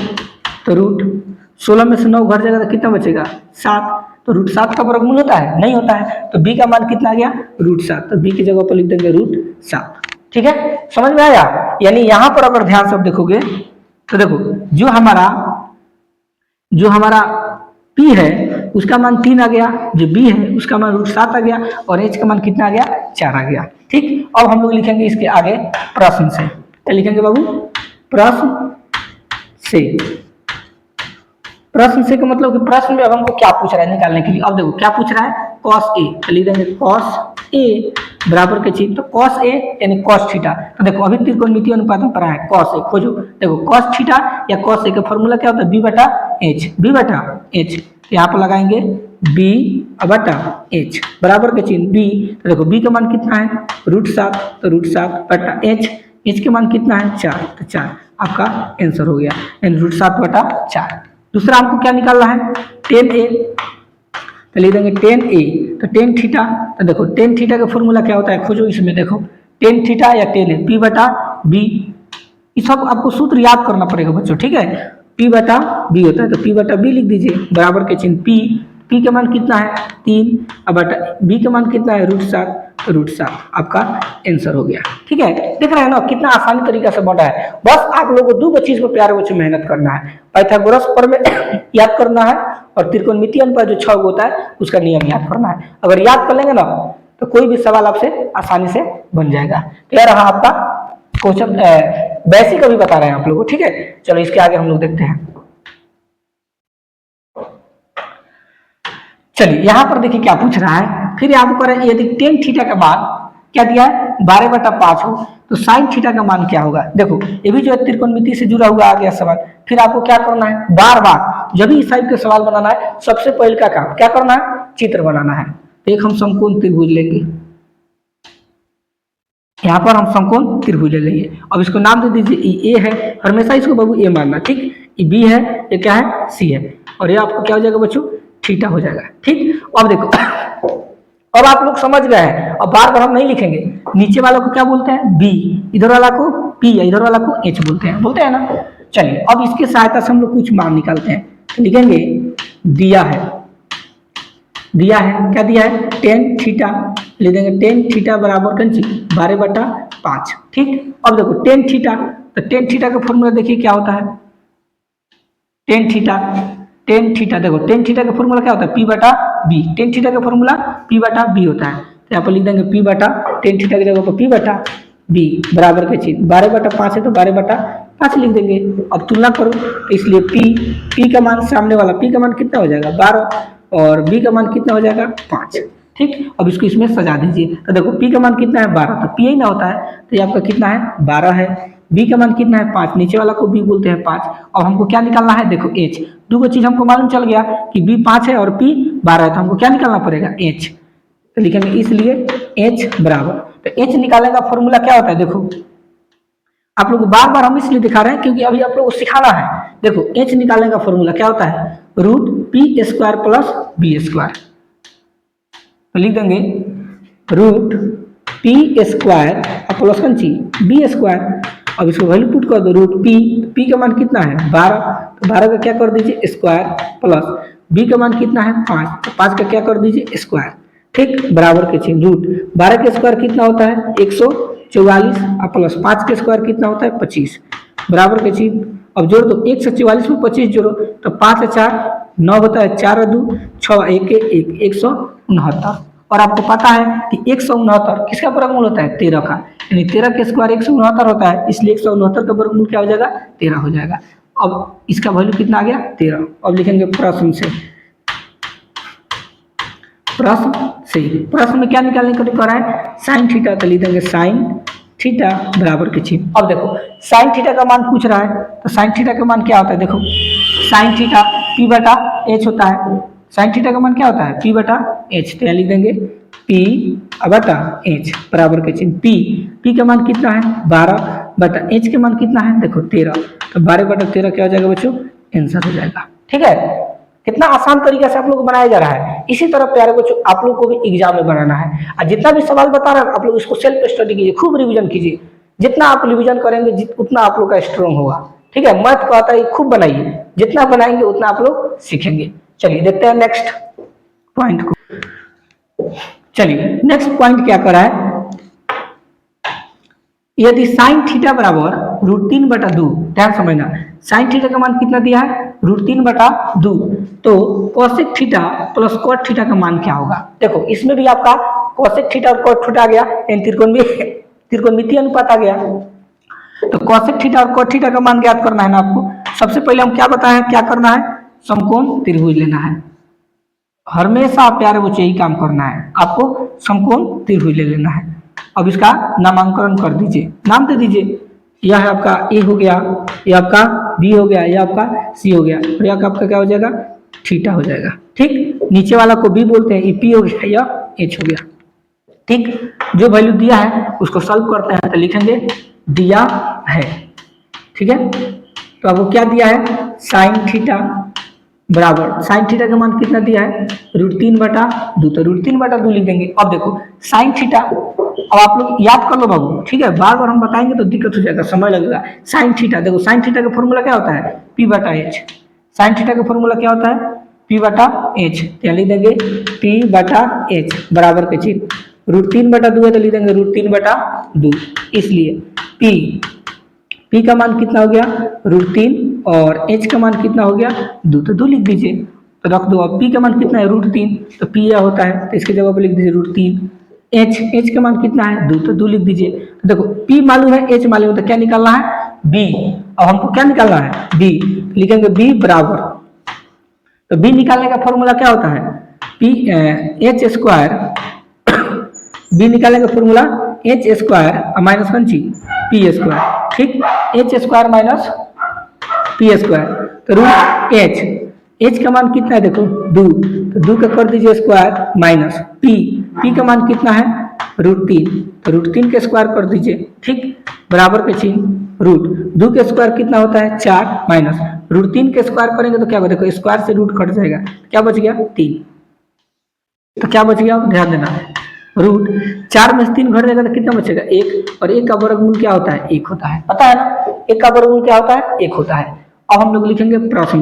तो √16 में से 9 घट जाएगा तो कितना बचेगा 7, तो √7 का वर्गमूल होता है नहीं होता है, तो B का मान कितना आ गया √7, तो B की जगह पर लिख देंगे √7। ठीक है, समझ में आया। यानी यहाँ पर अगर ध्यान से देखोगे तो देखो जो हमारा P है उसका मान 3 आ गया, जो B है उसका मान √7 आ गया और H का मान कितना आ गया 4 आ गया। ठीक, अब हम लोग लिखेंगे इसके आगे प्रश्न से, क्या लिखेंगे बाबू, प्रश्न से का मतलब कि प्रश्न में अब हमको क्या पूछ रहा है निकालने के लिए। अब देखो क्या पूछ रहा है cos A, तो लिख देंगे cos A बराबर के चिन्ह, तो cos A यानी cos थीटा, तो देखो अभी त्रिकोणमितीय अनुपात में पढ़ा है cos A, खोजो देखो cos थीटा या cos A का फॉर्मूला क्या होता है B/H, यहाँ पर लगाएंगे B/H बराबर के चिन्ह B, तो देखो B का मान कितना है √7, तो √7/H, H के मान कितना है 4, तो 4 आपका आंसर हो गया, यानी √7/4। दूसरा हमको क्या निकालना है tan A, तो लिख देंगे tan A, तो tan थीटा, तो देखो tan थीटा का फॉर्मूला क्या होता है खोजो इसमें, देखो tan थीटा या tan A P/B, ये सब आपको सूत्र याद करना पड़ेगा बच्चों। ठीक है, P/B होता है तो P/B लिख दीजिए बराबर के चिन्ह P का मान कितना है 3 अब B का मान कितना है √7, तो √7 आपका आंसर हो गया। ठीक है, देख रहे हैं ना कितना आसानी तरीका से बढ़ा है, बस आप लोगों को दो चीज पर प्यारे बच्चों मेहनत करना है, पाइथागोरस पर में याद करना है और त्रिकोणमितीय अनुपात जो 6 होता है उसका नियम याद करना है। अगर याद कर लेंगे ना तो कोई भी सवाल आपसे आसानी से बन जाएगा। तो यह रहा आपका क्वेश्चन, बेसिक अभी बता रहे हैं आप लोगों को। ठीक है, चलो इसके आगे हम लोग देखते हैं। चलिए यहाँ पर देखिए क्या पूछ रहा है, फिर आपको कह रहा है यदि tan थीटा का मान क्या दिया है 12/5 हो तो sin थीटा का मान क्या होगा। देखो ये भी जो है त्रिकोणमिति से जुड़ा हुआ आ गया सवाल, फिर आपको क्या करना है बार बार जब भी इस टाइप के सवाल बनाना है सबसे पहले का काम क्या करना है चित्र बनाना है। तो एक हम समकोण त्रिभुज लेंगे, यहाँ पर हम समकोण त्रिभुज ले लेंगे, अब इसको नाम दे दीजिए ए है, हमेशा इसको बाबू ए मानना, ठीक, ये बी है, ये क्या है सी है, और ये आपको क्या हो जाएगा बच्चों थीटा हो जाएगा। ठीक, अब देखो अब आप लोग समझ गए हैं, अब बार बार हम नहीं लिखेंगे, नीचे वालों को क्या बोलते हैं बी, इधर वाला को पी या इधर वाला को एच बोलते हैं ना। चलिए अब इसके सहायता से हम लोग कुछ मान निकालते हैं, लिखेंगे दिया है दिया है, क्या दिया है, टेन थीटा ले देंगे, टेन थीटा बराबर कंची 12/5। ठीक, अब देखो टेन थीटा, तो टेन थीटा का फॉर्मूला देखिए क्या होता है, टेन थीटा, टेन थीटा देखो टेन थीटा का फॉर्मूला क्या होता है, पी बटा बी, टेन थीटा का फॉर्मूला पी बटा बी होता है, तो यहाँ पर लिख देंगे पी बटा, टेन थीटा की जगह पर पी बटा बी बराबर के चीज 12/5 है तो 12/5 लिख देंगे। अब तुलना करो, तो इसलिए पी का मान, सामने वाला पी का मान कितना हो जाएगा 12 और बी का मान कितना हो जाएगा 5। ठीक, अब इसको इसमें सजा दीजिए, तो देखो पी का मान कितना है 12, तो पी ही ना होता है, तो ये आपका कितना है 12 है, बी का मान कितना है 5, नीचे वाला को बी बोलते हैं 5। अब हमको क्या निकालना है, देखो एच, दो चीज हमको मालूम चल गया कि बी 5 है और पी 12 है, तो हमको क्या निकालना पड़ेगा एच, तो लिखेंगे इसलिए एच बराबर, तो एच निकालने का फॉर्मूला क्या होता है, देखो आप लोग बार बार हम इसलिए दिखा रहे हैं क्योंकि अभी आप लोग को सिखाना है। देखो एच निकालने का फॉर्मूला क्या होता है, root P square plus B square, तो लिख देंगे रूट पी स्क्वायर प्लस कंची बी स्क्वायर। अब इसको वैल्यू पुट कर दो, रूट पी का मान कितना है 12, तो 12 का क्या कर दीजिए स्क्वायर, प्लस बी का मान कितना है 5, तो 5 का क्या कर दीजिए स्क्वायर। ठीक, बराबर के चिन्ह, रूट 12 के स्क्वायर कितना होता है 144 और प्लस 5 के स्क्वायर कितना होता है 25, बराबर के चिन्ह। अब जोड़ दो, 144 में 25 जोड़ो तो 5 4 9 होता है, 4 2 6 1 1 169। और आपको पता है कि 169 किसका वर्गमूल होता है 13 का, यानी 13 के स्क्वायर 169 होता है, इसलिए 169 का वर्गमूल क्या हो जाएगा 13 हो जाएगा। अब इसका वैल्यू कितना आ गया 13। अब लिखेंगे प्रश्न से, प्रश्न में क्या निकालने को लिखा है साइन थीटा, तो लिख देंगे साइन थीटा बराबर के चिन्ह। अब देखो साइन थीटा का मान पूछ रहा है, तो साइन थीटा का मान क्या होता है, देखो साइन थीटा पी बटा एच होता है, साइन थीटा का मान क्या होता है पी बटा एच, तो लिख देंगे पी बटा एच बराबर के चिन्ह, पी का मान कितना है 12 बटा एच के मान कितना है देखो 13, तो 12/13 क्या हो जाएगा बच्चों, आंसर हो जाएगा। ठीक है, कितना आसान तरीके से आप लोग को बनाया जा रहा है। इसी तरह प्यारे बच्चों आप लोग को भी एग्जाम में बनाना है, और जितना भी सवाल बता रहे हैं आप लोग इसको सेल्फ स्टडी कीजिए, खूब रिवीजन कीजिए, जितना आप रिवीजन करेंगे उतना आप लोग का स्ट्रॉन्ग होगा। ठीक है, मैथ को आता है खूब बनाइए, जितना बनाएंगे उतना आप लोग सीखेंगे। चलिए देखते हैं नेक्स्ट पॉइंट को। चलिए नेक्स्ट पॉइंट क्या करा है, यदि साइन थीटा बराबर √3/2, ध्यान समझना, साइन थीटा का मान कितना दिया है √3/2, तो cosec theta plus cot theta का मान क्या होगा। देखो इसमें भी आपका कोसेक थीटा और कॉट थीटा आ गया, त्रिकोणमितीय अनुपात आ गया, तो कोसेक थीटा और कॉट थीटा का मान ज्ञात करना है ना आपको। सबसे पहले हम क्या बताएं, क्या करना है, समकोण त्रिभुज लेना है। हमेशा प्यारे बच्चे यही काम करना है, आपको समकोण त्रिभुज ले लेना है। अब इसका नामांकन कर दीजिए, नाम दे दीजिए, यह है आपका ए हो गया, यह आपका बी हो गया, यह आपका सी हो गया, और यह आपका क्या हो जाएगा थीटा हो जाएगा। ठीक, नीचे वाला को बी बोलते हैं, ये पी हो गया, यह एच हो गया। ठीक, जो वैल्यू दिया है उसको सॉल्व करते हैं, तो लिखेंगे दिया है। ठीक है, तो आपको क्या दिया है साइन थीटा बराबर, साइन थीटा का मान कितना दिया है √3/2, तो √3/2 लिख देंगे। अब देखो साइन थीटा, अब आप लोग याद कर लो बाबू, ठीक है, बार बार हम बताएंगे तो दिक्कत हो जाएगा, समय लगेगा। साइन थीटा, देखो साइन थीटा का फॉर्मूला क्या होता है p/h, साइन थीटा का फॉर्मूला क्या होता है p/h, क्या लिख देंगे p/h बराबर के चिन्ह, √3/2 है तो लिख देंगे √3/2, इसलिए p का मान कितना हो गया √3 और h का मान कितना हो गया 2, तो 2 लिख दीजिए, तो रख दो। अब p का मान कितना है √3, तो p यह होता है, तो इसकी जगह पर लिख दीजिए √3। h का मान कितना है 2, तो 2 लिख दीजिए। तो देखो p मालूम है h मालूम है, तो क्या निकालना है b, अब हमको क्या निकालना है b, लिखेंगे b बराबर, तो b निकालने का फॉर्मूला क्या होता है h स्क्वायर, b निकालने का formula h square minus Kanchi p square. ठीक, h square minus p square, तो √h का मान कितना है देखो 2, तो 2 का कर दीजिए स्क्वायर माइनस p का मान कितना है √3, तो √3 के स्क्वायर कर दीजिए। ठीक, बराबर के चिन्ह, रूट 2 के स्क्वायर कितना होता है 4 माइनस √3 के स्क्वायर करेंगे तो क्या होगा, देखो स्क्वायर से रूट कट जाएगा, क्या बच गया 3, तो क्या बच गया ध्यान देना, √4 में से 3 घट जाएगा तो कितना बचेगा 1, और 1 का वर्गमूल क्या होता है 1 होता है, पता है ना 1 का वर्गमूल क्या होता है 1 होता है। अब हम लोग लिखेंगे प्रश्न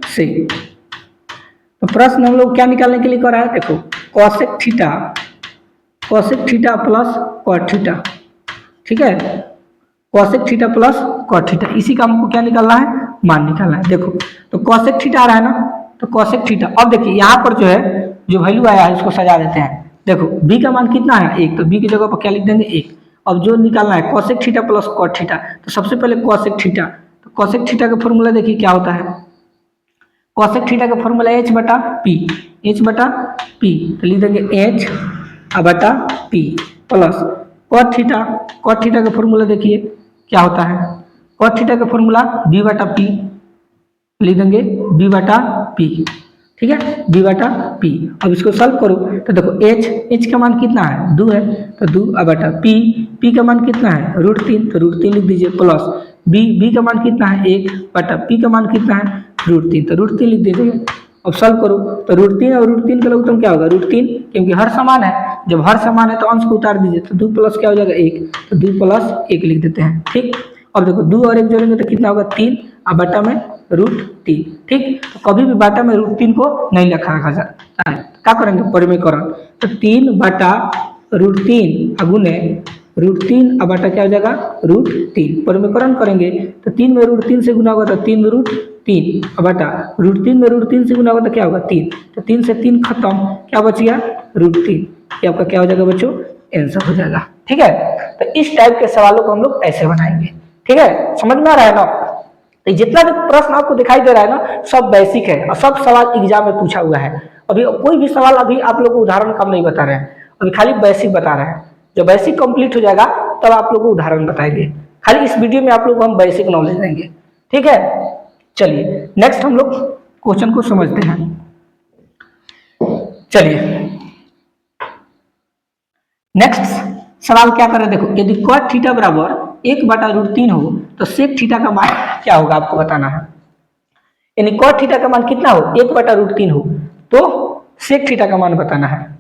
से, तो प्रश्न हम लोग क्या निकालने के लिए कर रहा है, देखो cosec theta plus cot theta, ठीक है, cosec theta plus cot theta, इसी का हमको क्या निकालना है, मान निकालना है। देखो तो कॉसेक थीटा आ रहा है ना, तो कॉसेक थीटा, अब देखिए यहाँ पर जो है जो वैल्यू आया है इसको सजा देते हैं। देखो b का मान कितना है 1, तो b की जगह पर क्या लिख देंगे 1। अब जो निकालना है cosec theta plus cot theta, तो सबसे पहले कॉसेक थीटा, तो कॉसेक थीटा का फॉर्मूला देखिए क्या होता है, कॉसेक थीटा का फॉर्मूला h बटा p, तो लिख देंगे h बटा p प्लस कॉट थीटा का फॉर्मूला देखिए क्या होता है, कॉट थीटा का फॉर्मूला b बटा p, लिख देंगे b बटा p, ठीक है, b बटा p। अब इसको सॉल्व करो तो देखो h का मान कितना है 2 है, तो 2 बटा p का मान कितना है √3, तो √3 लिख दीजिए प्लस b का मान कितना है 1 बटा p का मान कितना है √3, तो √3 लिख दीजिए। अब सॉल्व करो तो √3 और √3 का लघुत्तम क्या होगा √3, क्योंकि हर समान है, जब हर समान है तो अंश को उतार दीजिए, तो 2 प्लस क्या हो जाएगा 1, तो 2 प्लस 1 लिख देते हैं, ठीक। अब देखो 2 और 1 जोड़ेंगे तो कितना होगा 3 और बटा में √3, ठीक। तो कभी भी बटा में √3 को नहीं लिखा जाता है, क्या करेंगे परिमेयकरण, तो 3 बटा √3 गुने √3 बटा क्या हो जाएगा √3, परिमेयकरण करेंगे तो 3 में √3 से गुना होगा तो 3 बटा √3 में √3 से गुना होगा तो क्या होगा 3, तो 3 से 3 खत्म, क्या बच गया √3, ये आपका क्या हो जाएगा बच्चों आंसर हो जाएगा, ठीक है। तो इस टाइप के सवालों को हम लोग ऐसे बनाएंगे, ठीक है, समझ में आ रहा है ना। तो जितना भी प्रश्न आपको दिखाई दे रहा है ना सब बेसिक है और सब सवाल एग्जाम में पूछा हुआ है। अभी कोई भी सवाल अभी आप लोग को उदाहरण कम नहीं बता रहे हैं, अभी खाली बेसिक बता रहे हैं। जब बेसिक कंप्लीट हो जाएगा तब आप लोग को उदाहरण बताएंगे, खाली इस वीडियो में आप लोग को हम बेसिक नॉलेज देंगे, ठीक है। चलिए नेक्स्ट हम लोग क्वेश्चन को समझते हैं। चलिए नेक्स्ट सवाल क्या करें, देखो यदि कॉट थीटा बराबर 1 बटा √3 हो तो सेक थीटा का मान क्या होगा आपको बताना है। यानी कॉट थीटा का मान कितना हो 1 बटा √3 हो तो सेक थीटा का मान बताना है।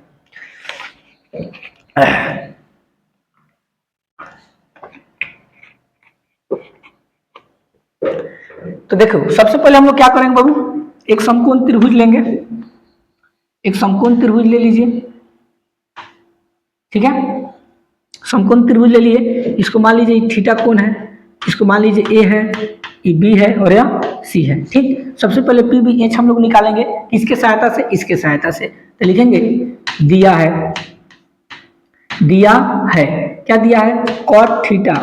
तो देखो सबसे पहले हम लोग क्या करेंगे बाबू, एक समकोण त्रिभुज लेंगे, एक समकोण त्रिभुज ले लीजिए, ठीक है, समकोण त्रिभुज ले लिए, इसको मान लीजिए थीटा कोण है, इसको मान लीजिए ए है, ये बी है और यह सी है, ठीक। सबसे पहले पी बी एच हम लोग निकालेंगे किसके सहायता से, इसके सहायता से, तो लिखेंगे दिया है क्या दिया है कॉट थीटा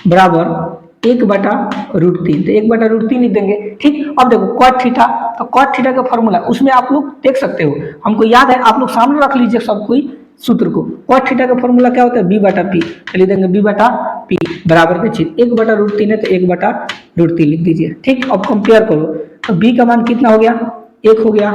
बराबर 1 बटा √3, तो 1 बटा √3 लिख देंगे, ठीक। अब देखो कॉट थीटा, तो कॉट थीटा का फॉर्मूला उसमें आप लोग देख सकते हो, हमको याद है, आप लोग सामने रख लीजिए सब कोई सूत्र को। कॉट थीटा का फॉर्मूला क्या होता है b बटा p, लिख देंगे b बटा p बराबर के चिन्ह 1 बटा √3 है तो 1 बटा √3 लिख दीजिए, ठीक। अब कंपेयर करो तो b का मान कितना हो गया 1 हो गया,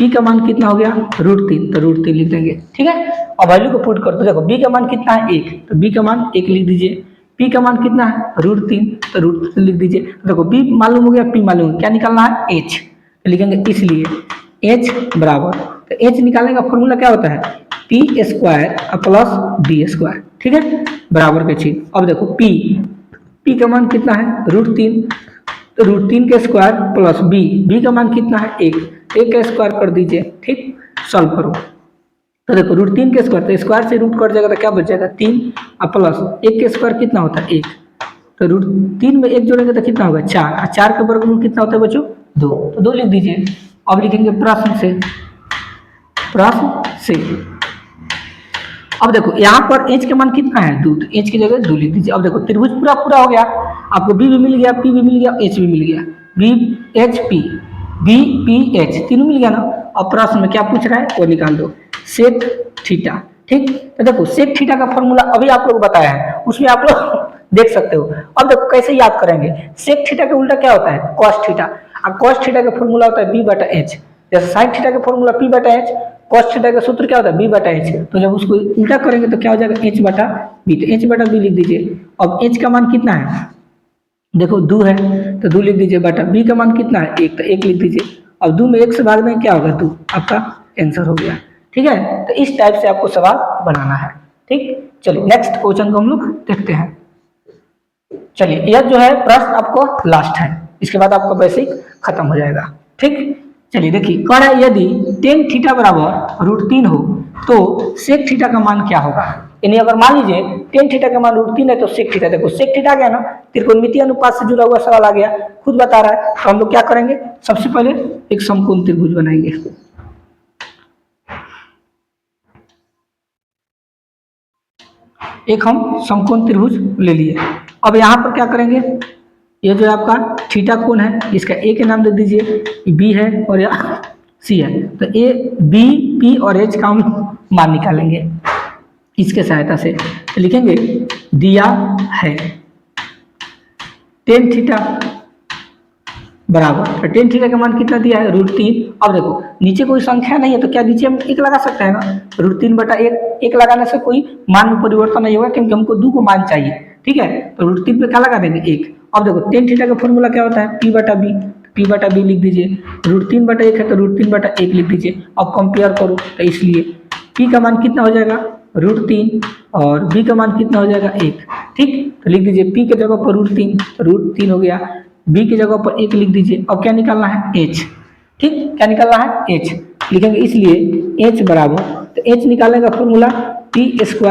p का मान कितना हो गया √3, तो √3 लिख देंगे, ठीक है। अब वैल्यू को पुट कर, तो देखो b का मान कितना है 1, तो b का मान 1 लिख दीजिए, p का मान कितना है √3, तो √3 लिख दीजिए। देखो b मालूम हो गया, p मालूम हो गया, क्या निकालना है h, तो लिखेंगे इसलिए h बराबर, तो h निकालने का फॉर्मूला क्या होता है p² प्लस b², ठीक है, बराबर के चिन्ह। अब देखो p का मान कितना है √3, तो √3 के स्क्वायर प्लस b का मान कितना है 1 का स्क्वायर कर दीजिए, ठीक। सॉल्व करो तो देखो √3 के स्क्वायर, तो स्क्वायर से रूट कट जाएगा तो क्या बच जाएगा 3 और प्लस 1 के स्क्वायर कितना होता है 1, तो √3 में 1 जोड़ेंगे तो कितना होगा 4 और 4 के वर्गमूल कितना होता है बच्चों 2, तो 2 लिख दीजिए। अब लिखेंगे प्रश्न से, अब देखो यहाँ पर h का मान कितना है 2, तो h की जगह 2 लिख दीजिए। अब देखो त्रिभुज पूरा हो गया, आपको b भी मिल गया, p भी मिल गया, h भी मिल गया, b p h तीनों मिल गया ना। अब प्रश्न में क्या पूछ रहा है वो निकाल दो, सेक थीटा, ठीक। तो देखो सेक थीटा का फॉर्मूला अभी आप लोग बताया है, उसमें आप लोग देख सकते हो। अब देखो कैसे याद करेंगे, सेक थीटा का उल्टा क्या होता है कॉस थीटा, और कॉस थीटा का फॉर्मूला होता है b बटा h, जैसे साइन थीटा का फॉर्मूला p बटा h, कॉस थीटा का सूत्र क्या होता है b बटा h, तो जब उसको उल्टा करेंगे तो क्या हो जाएगा h बटा b, तो h बटा b लिख दीजिए। अब h का मान कितना है देखो 2 है तो 2 लिख दीजिए, बटा b का मान कितना है 1, तो 1 लिख दीजिए। अब 2 में 1 से भाग दें क्या होगा 2, आपका आंसर हो गया, ठीक है। तो इस टाइप से आपको सवाल बनाना है, ठीक। चलिए नेक्स्ट क्वेश्चन को हम लोग देखते हैं। चलिए यह जो है प्रश्न आपको लास्ट है, इसके बाद आपका बेसिक खत्म हो जाएगा, ठीक। चलिए देखिए, कह रहा है यदि टेन थीटा बराबर √3 हो तो सेक थीटा का मान क्या होगा। यानी अगर मान लीजिए टेन थीटा का मान √3 है तो सेक थीटा, देखो सेक थीटा गया ना, त्रिकोणमितीय अनुपात से जुड़ा हुआ सवाल आ गया, खुद बता रहा है। तो हम लोग क्या करेंगे, सबसे पहले एक समकोण त्रिभुज बनाएंगे। एक हम समकोण त्रिभुज ले लिए। अब यहाँ पर क्या करेंगे, ये जो आपका थीटा कोण है इसका ए के नाम दे दीजिए, बी है और या सी है, तो ए बी पी और एच का हम मान निकालेंगे इसके सहायता से। तो लिखेंगे दिया है टेन थीटा बराबर, तो टेन थीटा का मान कितना दिया है √3। अब देखो नीचे कोई संख्या नहीं है तो क्या नीचे हम एक लगा सकते हैं ना, √3/1, एक लगाने से कोई मान में परिवर्तन नहीं होगा क्योंकि हमको 2 को मान चाहिए, ठीक है। तो √3 पे क्या लगा देंगे 1। अब देखो टेन थीटा का फॉर्मूला क्या होता है P/B, P/B लिख दीजिए, √3/1 है तो √3/1 लिख दीजिए। अब कंपेयर करो तो इसलिए P का मान कितना हो जाएगा √3 और B का मान कितना हो जाएगा 1, ठीक। तो लिख दीजिए P के जगह पर √3 हो गया, B की जगह पर 1 लिख दीजिए। अब क्या निकालना है H, ठीक, क्या निकालना है H लिखेंगे, इसलिए H बराबर, तो H निकालने का फॉर्मूला P² +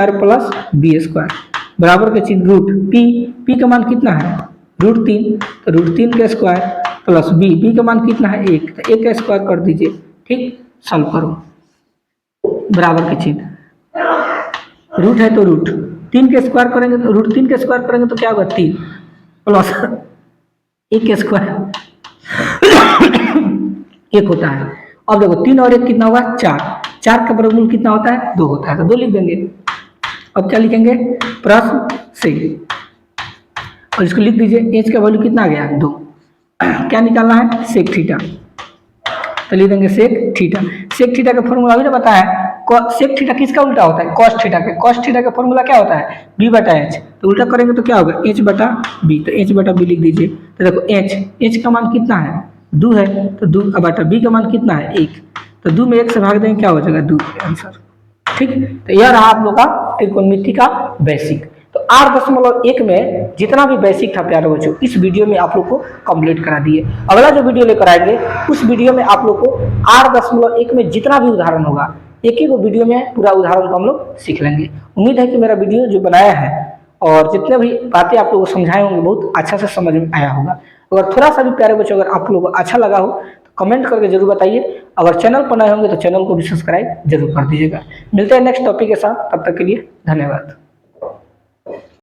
B² बराबर के चिन्ह रूट P का मान कितना है √3, तो √3 का स्क्वायर प्लस B का मान कितना है 1, तो 1 का स्क्वायर कर दीजिए, ठीक। सॉल्व करो, बराबर के चिन्ह, रूट है तो रूट 3 के स्क्वायर करेंगे तो √3 के स्क्वायर करेंगे तो क्या होगा 3 प्लस 1 के स्क्वायर 1 होता है। अब देखो 3 और 1 कितना होगा 4 का वर्गमूल कितना होता है 2 होता है, तो 2 लिख देंगे। अब क्या लिखेंगे प्रश्न से, और इसको लिख दीजिए एच का वैल्यू कितना आ गया 2। क्या निकालना है सेक थीटा, तो लिख देंगे सेक थीटा। सेक थीटा का फॉर्मूला अभी तो बताया, सेक थीटा किसका उल्टा होता है कॉस थीटा का। कॉस थीटा का फॉर्मूला क्या होता है B/H, तो उल्टा करेंगे तो क्या होगा H/B, तो H/B लिख दीजिए। तो देखो H का मान कितना है 2 है, तो 2/B का मान कितना है 1, तो 2 में 1 से भाग देंगे क्या हो जाएगा 2 आंसर, ठीक। तो यह रहा आप लोग का त्रिकोणमिति का बेसिक। तो 8.1 में जितना भी बेसिक था प्यारे बच्चों, इस वीडियो में आप लोग को कंप्लीट करा दिए। अगला जो वीडियो लेकर आएंगे उस वीडियो में आप लोग को 8.1 में जितना भी उदाहरण होगा एक ही वीडियो में पूरा उदाहरण को हम लोग सीख लेंगे। उम्मीद है कि मेरा वीडियो जो बनाया है और जितने भी बातें आप लोगों को समझाए होंगे बहुत अच्छा से समझ में आया होगा। अगर थोड़ा सा भी प्यारे बच्चों अगर आप लोगों को अच्छा लगा हो तो कमेंट करके जरूर बताइए। अगर चैनल पर नए होंगे तो चैनल को भी सब्सक्राइब जरूर कर दीजिएगा। मिलते हैं नेक्स्ट टॉपिक के साथ, तब तक के लिए धन्यवाद।